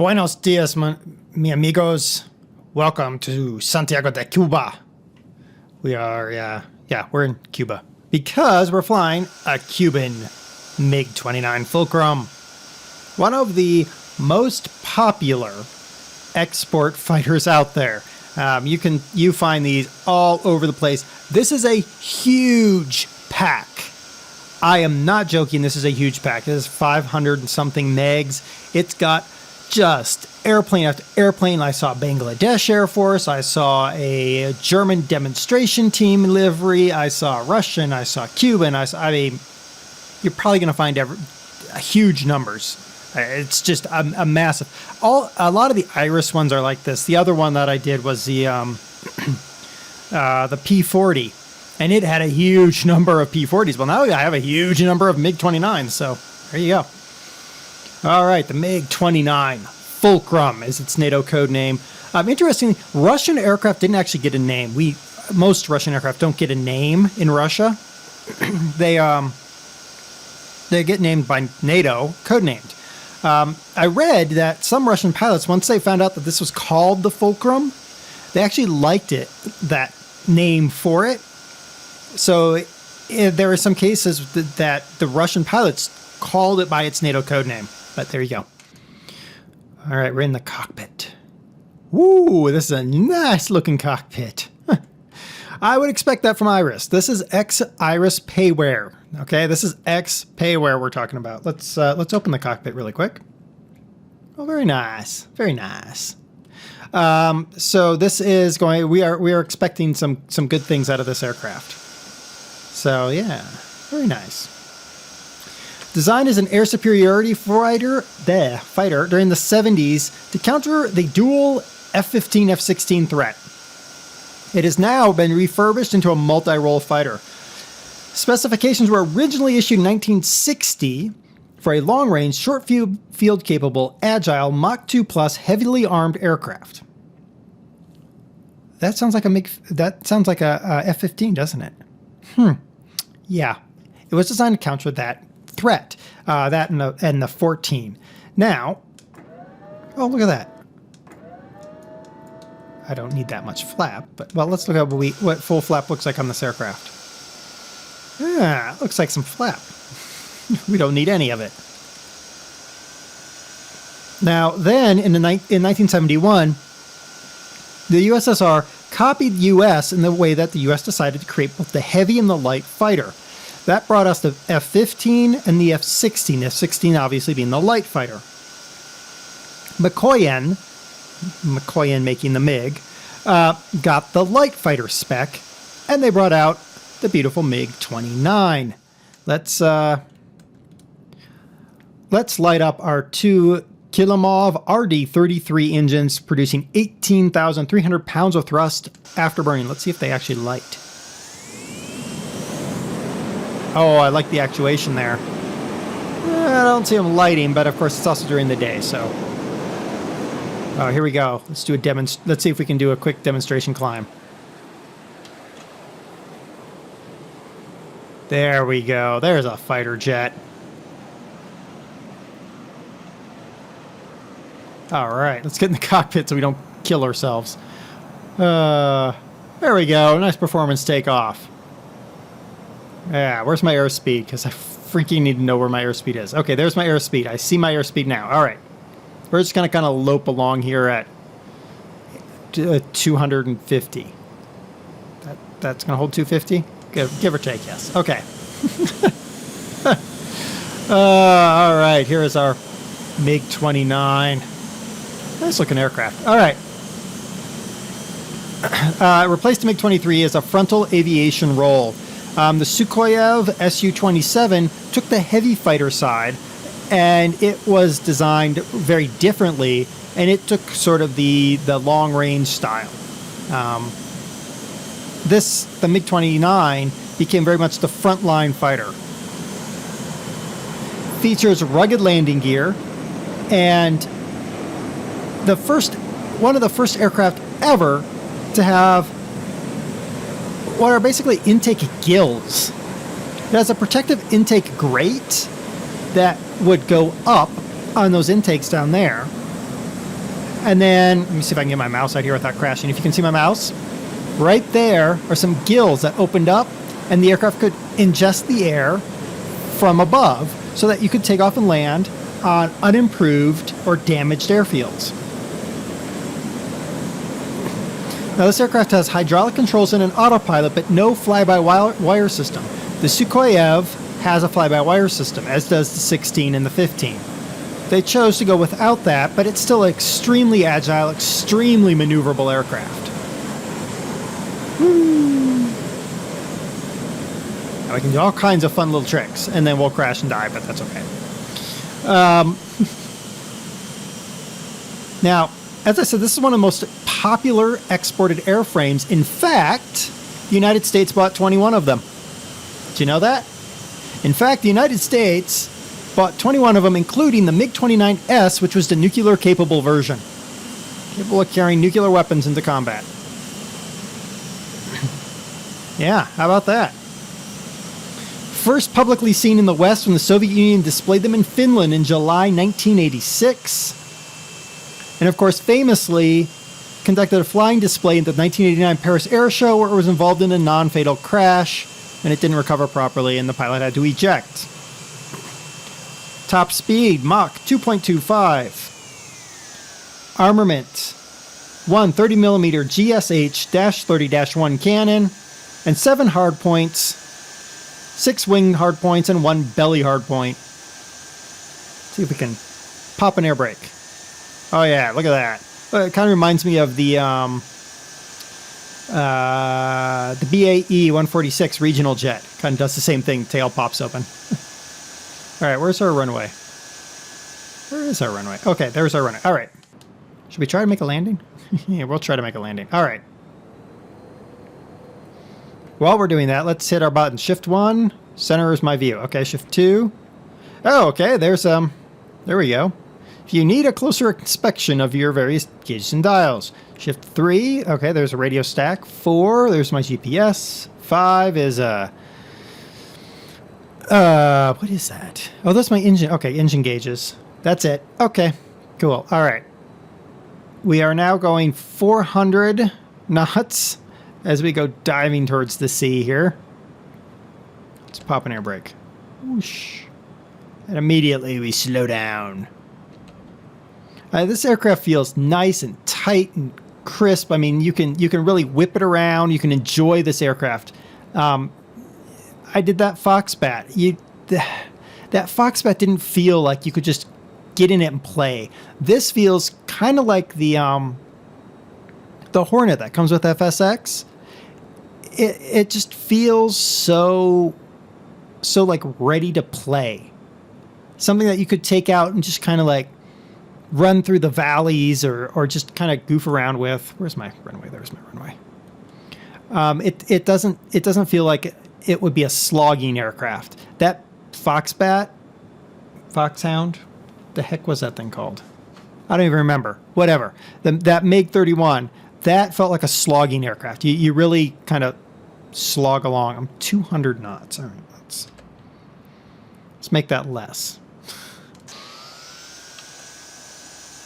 Buenos dias, mi amigos. Welcome to Santiago de Cuba. We are, we're in Cuba because we're flying a Cuban Mig-29 Fulcrum, one of the most popular export fighters out there. You find these all over the place. This is a huge pack. I am not joking. This is a huge pack. It is 500 and something megs. It's got just airplane after airplane. I saw Bangladesh Air Force. I saw a German demonstration team livery. I saw Russian. I saw Cuban. I mean, you're probably going to find huge numbers. It's just a massive. A lot of the Iris ones are like this. The other one that I did was the P40, and it had a huge number of P40s. Well, now I have a huge number of MiG-29s. So there you go. All right, the Mig-29 Fulcrum is its NATO code name. Interestingly, Russian aircraft didn't actually get a name. Most Russian aircraft don't get a name in Russia. They get named by NATO, codenamed. I read that some Russian pilots, once they found out that this was called the Fulcrum, they actually liked it, that name for it. So there are some cases that the Russian pilots called it by its NATO code name. But there you go. All right, we're in the cockpit. Woo, this is a nice looking cockpit. I would expect that from Iris. This is ex-Iris payware. Okay, this is ex-payware we're talking about. Let's open the cockpit really quick. Oh, very nice, very nice. So this is going. We are expecting some good things out of this aircraft. So yeah, very nice. Designed as an air superiority fighter during the 70s to counter the dual F-15, F-16 threat. It has now been refurbished into a multi-role fighter. Specifications were originally issued in 1960 for a long-range, short-field-capable, agile, Mach 2 plus heavily armed aircraft. That sounds like a F-15, doesn't it? Yeah. It was designed to counter that threat, that and the 14. Now, oh, look at that. I don't need that much flap, but well, let's look at what full flap looks like on this aircraft. Yeah, looks like some flap. We don't need any of it. Now, then in 1971, the USSR copied the US in the way that the US decided to create both the heavy and the light fighter. That brought us the F-15 and the F-16. F-16 obviously being the light fighter. Mikoyan making the MiG, got the light fighter spec, and they brought out the beautiful MiG-29. Let's light up our two Kilimov RD-33 engines producing 18,300 pounds of thrust afterburning. Let's see if they actually light. Oh, I like the actuation there. I don't see them lighting, but of course it's also during the day, so. Oh, here we go. Let's do let's see if we can do a quick demonstration climb. There we go. There's a fighter jet. All right, let's get in the cockpit so we don't kill ourselves. There we go. Nice performance takeoff. Yeah, where's my airspeed? Because I freaking need to know where my airspeed is. Okay, there's my airspeed. I see my airspeed now. All right. We're just going to kind of lope along here at 250. That's going to hold 250? Give or take, yes. Okay. All right, here is our MiG-29. Nice looking aircraft. All right. Replaced the MiG-23 as a frontal aviation role. The Sukhoi Su-27 took the heavy fighter side, and it was designed very differently, and it took sort of the long-range style. The MiG-29 became very much the frontline fighter. Features rugged landing gear, and one of the first aircraft ever to have what are basically intake gills. It has a protective intake grate that would go up on those intakes down there. And then, let me see if I can get my mouse out here without crashing. If you can see my mouse, right there are some gills that opened up, and the aircraft could ingest the air from above so that you could take off and land on unimproved or damaged airfields. Now, this aircraft has hydraulic controls and an autopilot, but no fly-by-wire system. The Sukhoyev has a fly-by-wire system, as does the 16 and the 15. They chose to go without that, but it's still an extremely agile, extremely maneuverable aircraft. Woo. Now we can do all kinds of fun little tricks, and then we'll crash and die, but that's okay. Now, as I said, this is one of the most popular exported airframes. In fact, the United States bought 21 of them. Did you know that? In fact, the United States bought 21 of them, including the Mig-29S, which was the nuclear-capable version. Capable of carrying nuclear weapons into combat. Yeah, how about that? First publicly seen in the West when the Soviet Union displayed them in Finland in July 1986. And of course, famously conducted a flying display at the 1989 Paris Air Show where it was involved in a non-fatal crash, and it didn't recover properly, and the pilot had to eject. Top speed, Mach 2.25. Armament, one 30mm GSH-30-1 cannon, and 7 hardpoints, 6 wing hardpoints, and 1 belly hardpoint. See if we can pop an air brake. Oh yeah, look at that. It kind of reminds me of the BAE 146 regional jet. Kind of does the same thing. Tail pops open. All right, where's our runway? Where is our runway? Okay, there's our runway. All right. Should we try to make a landing? Yeah, we'll try to make a landing. All right. While we're doing that, let's hit our button. Shift 1. Center is my view. Okay, Shift 2. Oh, okay, there's there we go. If you need a closer inspection of your various gauges and dials. Shift 3. Okay, there's a radio stack. 4. There's my GPS. 5 is what is that? Oh, that's my engine. Okay, engine gauges. That's it. Okay, cool. All right. We are now going 400 knots as we go diving towards the sea here. Let's pop an air brake. Whoosh. And immediately we slow down. This aircraft feels nice and tight and crisp. I mean, you can really whip it around. You can enjoy this aircraft. I did that Foxbat. That Foxbat didn't feel like you could just get in it and play. This feels kind of like the Hornet that comes with FSX. It just feels so like ready to play. Something that you could take out and just kind of like run through the valleys or just kind of goof around with. Where's my runway? There's my runway. It doesn't feel like it would be a slogging aircraft. That Foxhound, the heck was that thing called? I don't even remember. Whatever. That MiG-31, that felt like a slogging aircraft. You really kind of slog along. I'm 200 knots. All right, let's make that less.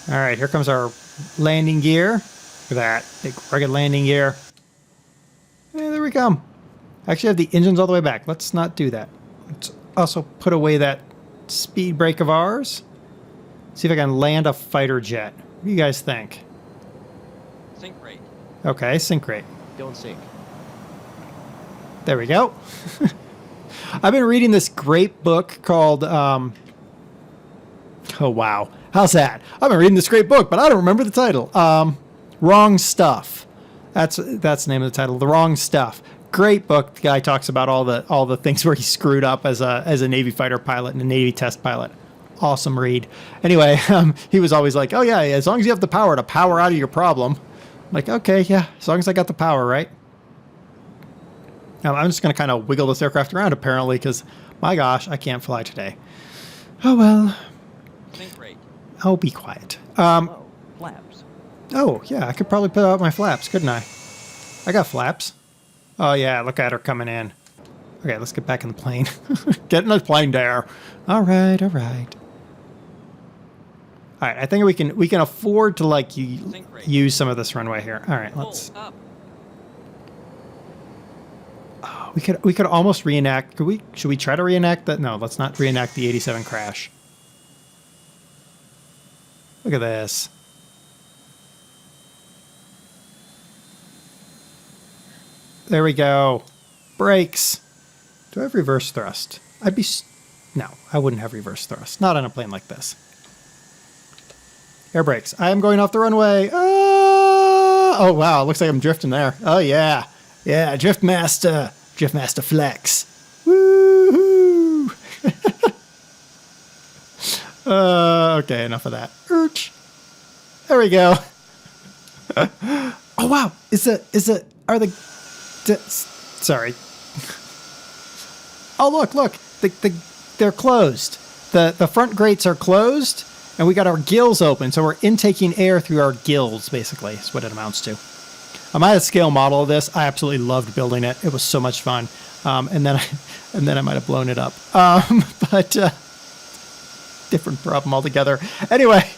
All right, here comes our landing gear. Look at that big rugged landing gear. Hey, there we come. I actually have the engines all the way back. Let's not do that. Let's also put away that speed brake of ours. See if I can land a fighter jet. What do you guys think? Sink rate. Okay, sink rate. Don't sink. There we go. I've been reading this great book called, oh wow. How's that? I've been reading this great book, but I don't remember the title. Wrong Stuff. That's the name of the title. The Wrong Stuff. Great book. The guy talks about all the things where he screwed up as a Navy fighter pilot and a Navy test pilot. Awesome read. Anyway, he was always like, oh yeah, as long as you have the power to power out of your problem. I'm like, okay, yeah, as long as I got the power, right? Now, I'm just going to kind of wiggle this aircraft around apparently because, my gosh, I can't fly today. Oh well. Sink rate. I'll be quiet. Flaps. Oh, yeah, I could probably put out my flaps, couldn't I? I got flaps. Oh, yeah, look at her coming in. Okay, let's get back in the plane. Get in the plane there. All right, all right. All right, I think we can afford to like Sink rate. use some of this runway here. All right, let's. Pull up. We could almost reenact. Should we try to reenact that? No, let's not reenact the 87 crash. Look at this. There we go. Brakes. Do I have reverse thrust? No, I wouldn't have reverse thrust. Not on a plane like this. Air brakes. I am going off the runway. Oh, wow. Looks like I'm drifting there. Oh, yeah. Yeah, Drift Master. Drift Master Flex. Woohoo! Okay, enough of that. There we go. Oh, wow. Sorry. Oh, look. They're closed. The front grates are closed, and we got our gills open, so we're intaking air through our gills, basically, is what it amounts to. I had a scale model of this. I absolutely loved building it. It was so much fun. And then I might have blown it up. But different problem altogether. Anyway,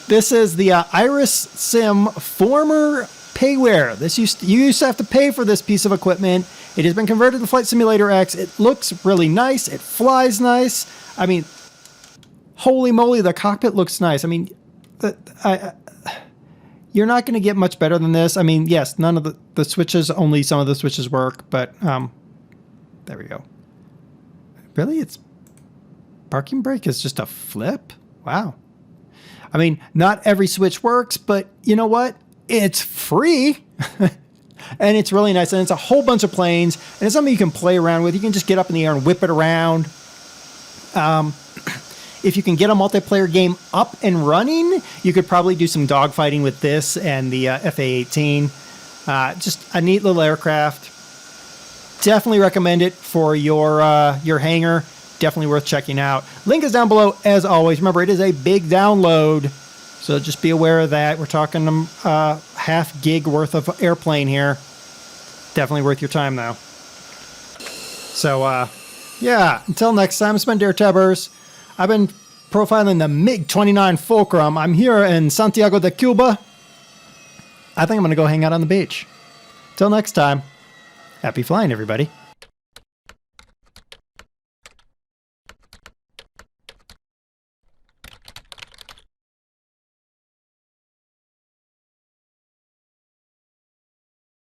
this is the Iris Sim former payware. You used to have to pay for this piece of equipment. It has been converted to Flight Simulator X. It looks really nice. It flies nice. I mean, holy moly, the cockpit looks nice. I mean, you're not going to get much better than this. I mean, yes, none of the switches, only some of the switches work, but there we go. Really? It's parking brake is just a flip? Wow. I mean, not every switch works, but you know what? It's free. And it's really nice. And it's a whole bunch of planes. And it's something you can play around with. You can just get up in the air and whip it around. If you can get a multiplayer game up and running, you could probably do some dogfighting with this and the FA-18. Just a neat little aircraft. Definitely recommend it for your hangar. Definitely worth checking out. Link is down below as always. Remember, it is a big download, so just be aware of that. We're talking half gig worth of airplane here. Definitely worth your time though. So yeah, until next time, it's been DerTebbers. I've been profiling the Mig-29 Fulcrum. I'm here in Santiago de Cuba. I think I'm going to go hang out on the beach. Till next time, happy flying, everybody.